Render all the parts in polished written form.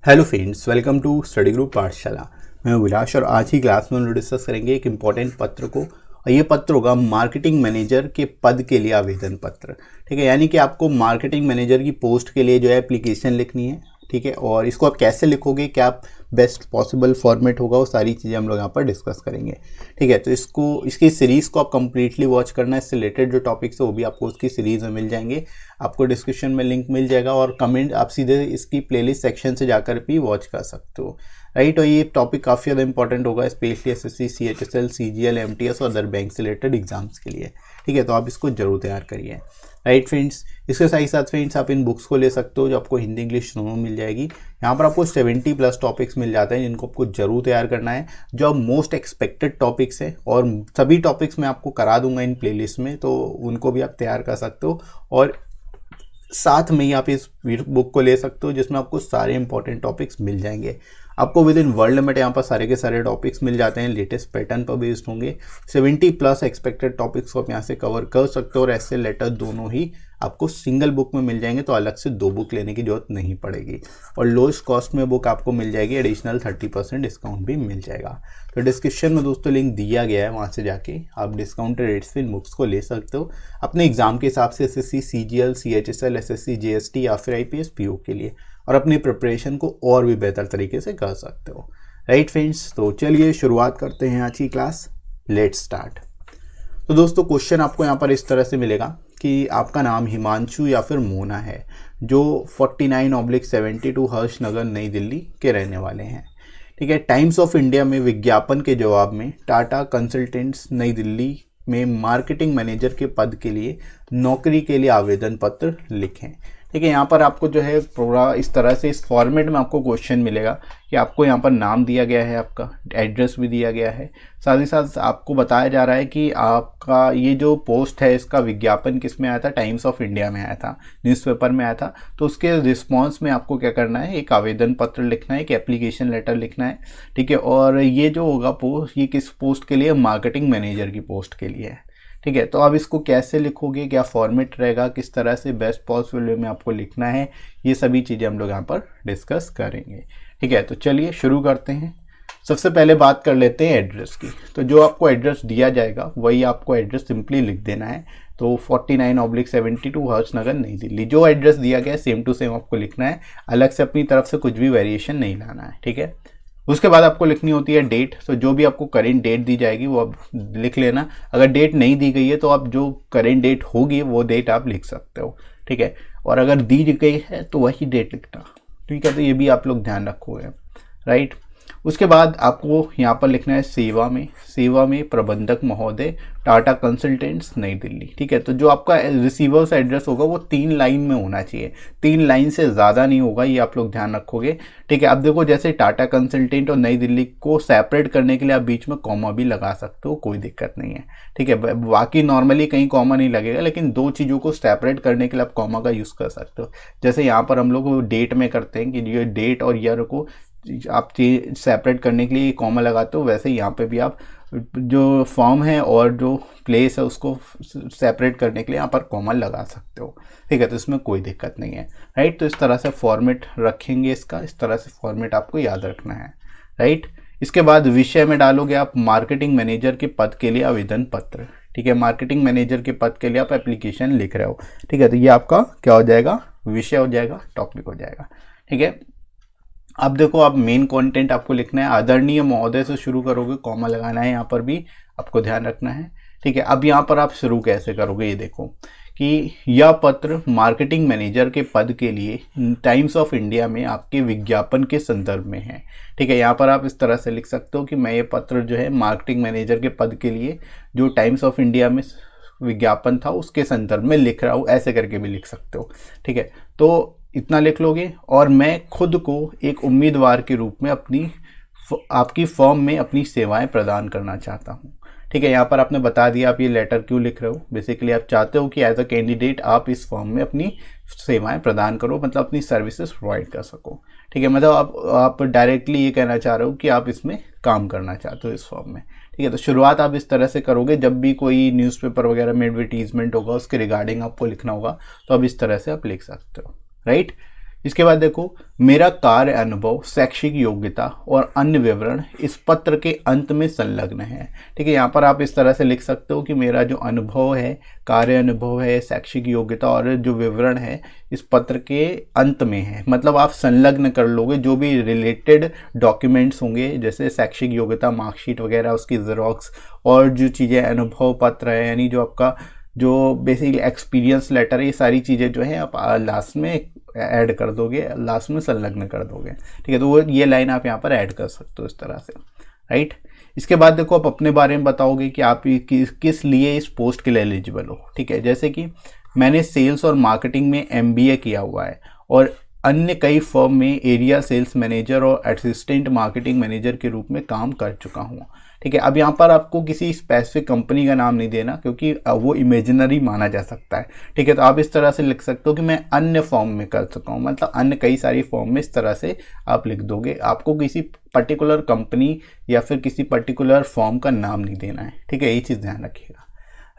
Hello friends, welcome to study group Pathshala. मैं विलास और आज की क्लास में हम लोग डिस्कस करेंगे एक इम्पॉर्टेंट पत्र को। और ये पत्र होगा मार्केटिंग मैनेजर के पद के लिए आवेदन पत्र। ठीक है, यानी कि आपको मार्केटिंग मैनेजर की पोस्ट के लिए जो है एप्लीकेशन लिखनी है। ठीक है, और इसको आप कैसे लिखोगे, क्या आप बेस्ट पॉसिबल फॉर्मेट होगा, वो सारी चीज़ें हम लोग यहाँ पर डिस्कस करेंगे। ठीक है, तो इसकी सीरीज़ को आप कंप्लीटली वॉच करना है। इससे रिलेटेड जो टॉपिक्स है वो भी आपको उसकी सीरीज़ में मिल जाएंगे। आपको डिस्क्रिप्शन में लिंक मिल जाएगा और कमेंट आप सीधे इसकी प्लेलिस्ट सेक्शन से जाकर भी वॉच कर सकते हो। राइट, और ये टॉपिक काफ़ी ज़्यादा इंपॉर्टेंट होगा specially SSC, CHSL, CGL, MTS और अदर बैंक से रिलेटेड एग्जाम्स के लिए। ठीक है, तो आप इसको जरूर तैयार करिए। राइट फ्रेंड्स, इसके साथ ही साथ फ्रेंड्स आप इन बुक्स को ले सकते हो जो आपको हिंदी इंग्लिश दोनों मिल जाएगी। यहाँ पर आपको 70+ टॉपिक्स मिल जाते हैं जिनको आपको जरूर तैयार करना है, जो अब मोस्ट एक्सपेक्टेड टॉपिक्स है। और सभी टॉपिक्स मैं आपको करा दूंगा इन प्लेलिस्ट में, तो उनको भी आप तैयार कर सकते हो। और साथ में ही आप इस बुक को ले सकते हो जिसमें आपको सारे इंपॉर्टेंट टॉपिक्स मिल जाएंगे। आपको विद इन वर्ल्ड लिमिट यहाँ पर सारे के सारे टॉपिक्स मिल जाते हैं, लेटेस्ट पैटर्न पर बेस्ड होंगे। 70+ एक्सपेक्टेड टॉपिक्स को आप यहाँ से कवर कर सकते हो और ऐसे लेटर दोनों ही आपको सिंगल बुक में मिल जाएंगे, तो अलग से 2 बुक लेने की जरूरत नहीं पड़ेगी। और लोएस्ट कॉस्ट में बुक आपको मिल जाएगी, एडिशनल 30% डिस्काउंट भी मिल जाएगा। तो डिस्क्रिप्शन में दोस्तों लिंक दिया गया है, वहाँ से जाके आप डिस्काउंटेड रेट्स पे इन बुक्स को ले सकते हो अपने एग्जाम के हिसाब से, SSC, CGL, CHSL, SSC, GST या फिर आईपीएस, पीओ के लिए, और अपनी प्रिपरेशन को और भी बेहतर तरीके से कर सकते हो। राइट फ्रेंड्स, तो चलिए शुरुआत करते हैं आज की क्लास। Let's start. तो दोस्तों क्वेश्चन आपको यहाँ पर इस तरह से मिलेगा कि आपका नाम हिमांशु या फिर मोना है, जो 49/72 हर्ष नगर नई दिल्ली के रहने वाले हैं। ठीक है, टाइम्स ऑफ इंडिया में विज्ञापन के जवाब में टाटा कंसल्टेंट्स नई दिल्ली में मार्केटिंग मैनेजर के पद के लिए नौकरी के लिए आवेदन पत्र लिखें। ठीक है, यहाँ पर आपको जो है पूरा इस तरह से इस फॉर्मेट में आपको क्वेश्चन मिलेगा कि आपको यहाँ पर नाम दिया गया है, आपका एड्रेस भी दिया गया है, साथ ही साथ आपको बताया जा रहा है कि आपका ये जो पोस्ट है इसका विज्ञापन किस में आया था, टाइम्स ऑफ इंडिया में आया था, न्यूज़पेपर में आया था। तो उसके रिस्पॉन्स में आपको क्या करना है, एक आवेदन पत्र लिखना है, एक एप्लीकेशन लेटर लिखना है। ठीक है, और ये जो होगा पोस्ट, ये किस पोस्ट के लिए, मार्केटिंग मैनेजर की पोस्ट के लिए है। ठीक है, तो अब इसको कैसे लिखोगे, क्या फॉर्मेट रहेगा, किस तरह से बेस्ट पॉसिबल वे में आपको लिखना है, ये सभी चीज़ें हम लोग यहाँ पर डिस्कस करेंगे। ठीक है, तो चलिए शुरू करते हैं। सबसे पहले बात कर लेते हैं एड्रेस की। तो जो आपको एड्रेस दिया जाएगा वही आपको एड्रेस सिंपली लिख देना है। तो 49/72 हर्ष नगर नई दिल्ली, जो एड्रेस दिया गया है सेम टू सेम आपको लिखना है, अलग से अपनी तरफ से कुछ भी वेरिएशन नहीं लाना है। ठीक है, उसके बाद आपको लिखनी होती है डेट। तो जो भी आपको करेंट डेट दी जाएगी वो आप लिख लेना। अगर डेट नहीं दी गई है तो आप जो करेंट डेट होगी वो डेट आप लिख सकते हो। ठीक है, और अगर दी गई है तो वही डेट लिखना। ठीक है, तो ये भी आप लोग ध्यान रखोगे। राइट, उसके बाद आपको यहाँ पर लिखना है सेवा में प्रबंधक महोदय, टाटा कंसल्टेंट्स नई दिल्ली। ठीक है, तो जो आपका रिसीवर्स एड्रेस होगा वो 3 लाइन में होना चाहिए, 3 लाइन से ज़्यादा नहीं होगा, ये आप लोग ध्यान रखोगे। ठीक है, अब देखो जैसे टाटा कंसल्टेंट और नई दिल्ली को सेपरेट करने के लिए आप बीच में कॉमा भी लगा सकते हो, कोई दिक्कत नहीं है। ठीक है, बाकी नॉर्मली कहीं कॉमा नहीं लगेगा, लेकिन 2 चीज़ों को सेपरेट करने के लिए आप कॉमा का यूज़ कर सकते हो। जैसे यहाँ पर हम लोग डेट में करते हैं कि ये डेट और ईयर को आप सेपरेट करने के लिए कॉमा लगाते हो, वैसे यहाँ पे भी आप जो फॉर्म है और जो प्लेस है उसको सेपरेट करने के लिए यहाँ पर कॉमा लगा सकते हो। ठीक है, तो इसमें कोई दिक्कत नहीं है। राइट, तो इस तरह से फॉर्मेट रखेंगे इसका, इस तरह से फॉर्मेट आपको याद रखना है। राइट, इसके बाद विषय में डालोगे आप मार्केटिंग मैनेजर के पद के लिए आवेदन पत्र। ठीक है, मार्केटिंग मैनेजर के पद के लिए आप एप्लीकेशन लिख रहे हो। ठीक है, तो ये आपका क्या हो जाएगा, विषय हो जाएगा, टॉपिक हो जाएगा। ठीक है, अब देखो आप मेन कंटेंट आपको लिखना है, आदरणीय महोदय से शुरू करोगे, कॉमा लगाना है, यहाँ पर भी आपको ध्यान रखना है। ठीक है, अब यहाँ पर आप शुरू कैसे करोगे, ये देखो कि यह पत्र मार्केटिंग मैनेजर के पद के लिए टाइम्स ऑफ इंडिया में आपके विज्ञापन के संदर्भ में है। ठीक है, यहाँ पर आप इस तरह से लिख सकते हो कि मैं ये पत्र जो है मार्केटिंग मैनेजर के पद के लिए जो टाइम्स ऑफ इंडिया में विज्ञापन था उसके संदर्भ में लिख रहा हूँ, ऐसे करके भी लिख सकते हो। ठीक है, तो इतना लिख लोगे। और मैं खुद को एक उम्मीदवार के रूप में आपकी फर्म में अपनी सेवाएं प्रदान करना चाहता हूं। ठीक है, यहाँ पर आपने बता दिया आप ये लेटर क्यों लिख रहे हो। बेसिकली आप चाहते हो कि एज अ कैंडिडेट आप इस फर्म में अपनी सेवाएं प्रदान करो, मतलब अपनी सर्विसेज प्रोवाइड कर सको। ठीक है, मतलब आप डायरेक्टली ये कहना चाह रहे हो कि आप इसमें काम करना चाहते हो इस फर्म में। ठीक है, तो शुरुआत आप इस तरह से करोगे। जब भी कोई न्यूज़पेपर वगैरह में एडवर्टीजमेंट होगा उसके रिगार्डिंग आपको लिखना होगा, तो अब इस तरह से आप लिख सकते हो। राइट, इसके बाद देखो, मेरा कार्य अनुभव, शैक्षिक योग्यता और अन्य विवरण इस पत्र के अंत में संलग्न है। ठीक है, यहाँ पर आप इस तरह से लिख सकते हो कि मेरा जो अनुभव है, कार्य अनुभव है, शैक्षिक योग्यता और जो विवरण है इस पत्र के अंत में है। मतलब आप संलग्न कर लोगे जो भी रिलेटेड डॉक्यूमेंट्स होंगे, जैसे शैक्षिक योग्यता, मार्कशीट वगैरह, उसकी जेरोक्स और जो चीज़ें अनुभव पत्र है, यानी जो आपका जो बेसिकली एक्सपीरियंस लेटर है, ये सारी चीज़ें जो है आप लास्ट में ऐड कर दोगे, लास्ट में संलग्न कर दोगे। ठीक है, तो वो ये लाइन आप यहाँ पर ऐड कर सकते हो इस तरह से, राइट। इसके बाद देखो, आप अपने बारे में बताओगे कि आप किस लिए इस पोस्ट के लिए एलिजिबल हो। ठीक है, जैसे कि मैंने सेल्स और मार्केटिंग में MBA किया हुआ है और अन्य कई फर्म में एरिया सेल्स मैनेजर और असिस्टेंट मार्केटिंग मैनेजर के रूप में काम कर चुका हूँ। ठीक है, अब यहाँ पर आपको किसी स्पेसिफिक कंपनी का नाम नहीं देना, क्योंकि वो इमेजिनरी माना जा सकता है। ठीक है, तो आप इस तरह से लिख सकते हो कि मैं अन्य फॉर्म में कर चुका हूँ, मतलब अन्य कई सारी फॉर्म में, इस तरह से आप लिख दोगे। आपको किसी पर्टिकुलर कंपनी या फिर किसी पर्टिकुलर फॉर्म का नाम नहीं देना है। ठीक है, ये चीज़ ध्यान रखिएगा,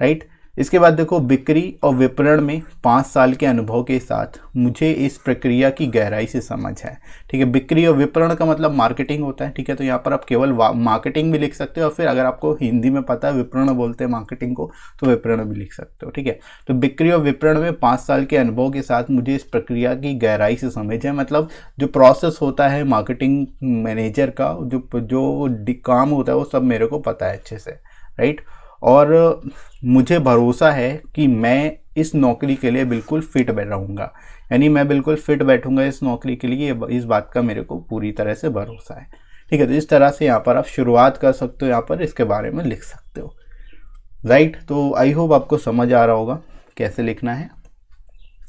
राइट। इसके बाद देखो, बिक्री और विपणन में 5 साल के अनुभव के साथ मुझे इस प्रक्रिया की गहराई से समझ है। ठीक है, बिक्री और विपणन का मतलब मार्केटिंग होता है। ठीक है, तो यहाँ पर आप केवल मार्केटिंग भी लिख सकते हो और फिर अगर आपको हिंदी में पता है विपणन बोलते हैं मार्केटिंग को, तो विपणन भी लिख सकते हो। ठीक है, तो बिक्री और विपणन में 5 साल के अनुभव के साथ मुझे इस प्रक्रिया की गहराई से समझ है। मतलब जो प्रोसेस होता है मार्केटिंग मैनेजर का, जो काम होता है वो सब मेरे को पता है अच्छे से, राइट। और मुझे भरोसा है कि मैं इस नौकरी के लिए बिल्कुल फिट रहूँगा, यानी मैं बिल्कुल फिट बैठूंगा इस नौकरी के लिए, इस बात का मेरे को पूरी तरह से भरोसा है। ठीक है, तो इस तरह से यहाँ पर आप शुरुआत कर सकते हो, यहाँ पर इसके बारे में लिख सकते हो, राइट। तो आई होप आपको समझ आ रहा होगा कैसे लिखना है।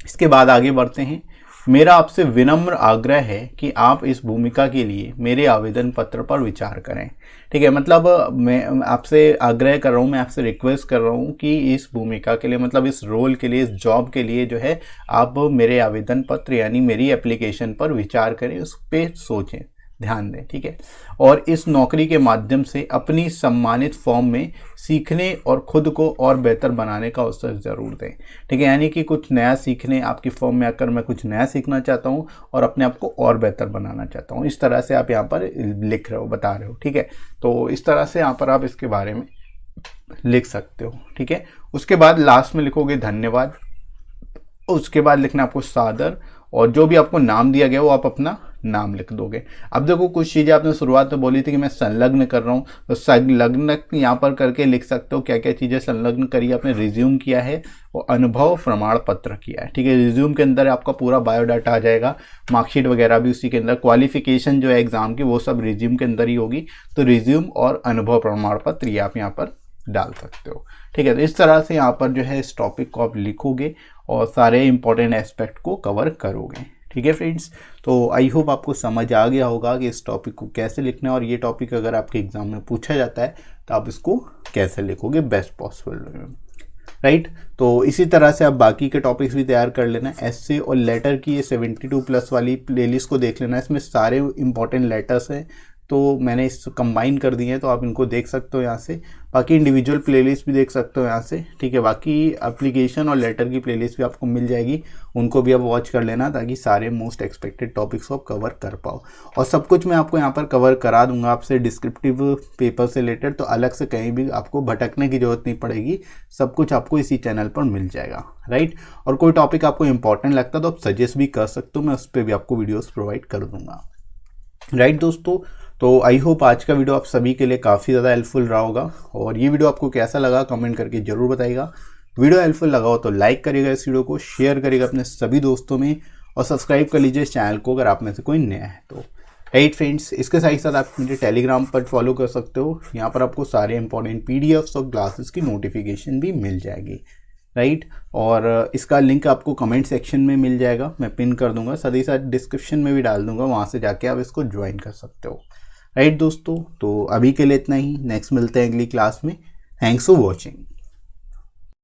इसके बाद आगे बढ़ते हैं। मेरा आपसे विनम्र आग्रह है कि आप इस भूमिका के लिए मेरे आवेदन पत्र पर विचार करें। ठीक है, मतलब मैं आपसे आग्रह कर रहा हूँ, मैं आपसे रिक्वेस्ट कर रहा हूँ कि इस भूमिका के लिए, मतलब इस रोल के लिए, इस जॉब के लिए जो है आप मेरे आवेदन पत्र यानी मेरी एप्लीकेशन पर विचार करें, उस पर सोचें, ध्यान दें। ठीक है, और इस नौकरी के माध्यम से अपनी सम्मानित फॉर्म में सीखने और खुद को और बेहतर बनाने का अवसर ज़रूर दें। ठीक है, यानी कि कुछ नया सीखने, आपकी फॉर्म में आकर मैं कुछ नया सीखना चाहता हूँ और अपने आप को और बेहतर बनाना चाहता हूँ, इस तरह से आप यहाँ पर लिख रहे हो, बता रहे हो। ठीक है, तो इस तरह से यहाँ पर आप इसके बारे में लिख सकते हो। ठीक है, उसके बाद लास्ट में लिखोगे धन्यवाद, उसके बाद लिखना आपको सादर, और जो भी आपको नाम दिया गया वो आप अपना नाम लिख दोगे। अब देखो, कुछ चीज़ें आपने शुरुआत में बोली थी कि मैं संलग्न कर रहा हूँ, तो संलग्न यहाँ पर करके लिख सकते हो क्या क्या चीज़ें संलग्न करी। आपने रिज्यूम किया है और अनुभव प्रमाण पत्र किया है। ठीक है, रिज्यूम के अंदर आपका पूरा बायोडाटा आ जाएगा, मार्कशीट वगैरह भी उसी के अंदर, क्वालिफिकेशन जो है एग्जाम की वो सब रिज्यूम के अंदर ही होगी। तो रिज्यूम और अनुभव प्रमाण पत्र ये आप यहाँ पर डाल सकते हो। ठीक है, तो इस तरह से यहाँ पर जो है इस टॉपिक को आप लिखोगे और सारे इंपॉर्टेंट एस्पेक्ट को कवर करोगे। ठीक है फ्रेंड्स, तो आई होप आपको समझ आ गया होगा कि इस टॉपिक को कैसे लिखना है, और ये टॉपिक अगर आपके एग्जाम में पूछा जाता है तो आप इसको कैसे लिखोगे बेस्ट पॉसिबल में, राइट। तो इसी तरह से आप बाकी के टॉपिक्स भी तैयार कर लेना। एस्से और लेटर की ये 72+ वाली प्लेलिस्ट को देख लेना, इसमें सारे इंपॉर्टेंट लेटर्स हैं, तो मैंने इस कंबाइन कर दिए हैं, तो आप इनको देख सकते हो यहाँ से। बाकी इंडिविजुअल प्लेलिस्ट भी देख सकते हो यहाँ से। ठीक है, बाकी एप्लीकेशन और लेटर की प्लेलिस्ट भी आपको मिल जाएगी, उनको भी आप वॉच कर लेना, ताकि सारे मोस्ट एक्सपेक्टेड टॉपिक्स को आप कवर कर पाओ। और सब कुछ मैं आपको यहाँ पर कवर करा दूंगा आपसे, डिस्क्रिप्टिव पेपर से रिलेटेड, तो अलग से कहीं भी आपको भटकने की जरूरत नहीं पड़ेगी, सब कुछ आपको इसी चैनल पर मिल जाएगा, राइट। और कोई टॉपिक आपको इंपॉर्टेंट लगता है तो आप सजेस्ट भी कर सकते हो, मैं उस पर भी आपको वीडियोज़ प्रोवाइड कर दूंगा, राइट दोस्तों। तो आई होप आज का वीडियो आप सभी के लिए काफ़ी ज़्यादा हेल्पफुल रहा होगा, और ये वीडियो आपको कैसा लगा कमेंट करके ज़रूर बताइएगा। वीडियो हेल्पफुल लगा हो तो लाइक करिएगा इस वीडियो को, शेयर करिएगा अपने सभी दोस्तों में, और सब्सक्राइब कर लीजिए इस चैनल को अगर आप में से कोई नया है तो, राइट फ्रेंड्स। इसके साथ ही साथ आप मुझे टेलीग्राम पर फॉलो कर सकते हो, यहाँ पर आपको सारे इंपॉर्टेंट PDFs और क्लासेस की नोटिफिकेशन भी मिल जाएगी, राइट। और इसका लिंक आपको कमेंट सेक्शन में मिल जाएगा, मैं पिन कर दूंगा, साथ ही साथ डिस्क्रिप्शन में भी डाल दूंगा, वहाँ से जाके आप इसको ज्वाइन कर सकते हो, राइट दोस्तों। तो अभी के लिए इतना ही, नेक्स्ट मिलते हैं अगली क्लास में। Thanks for watching.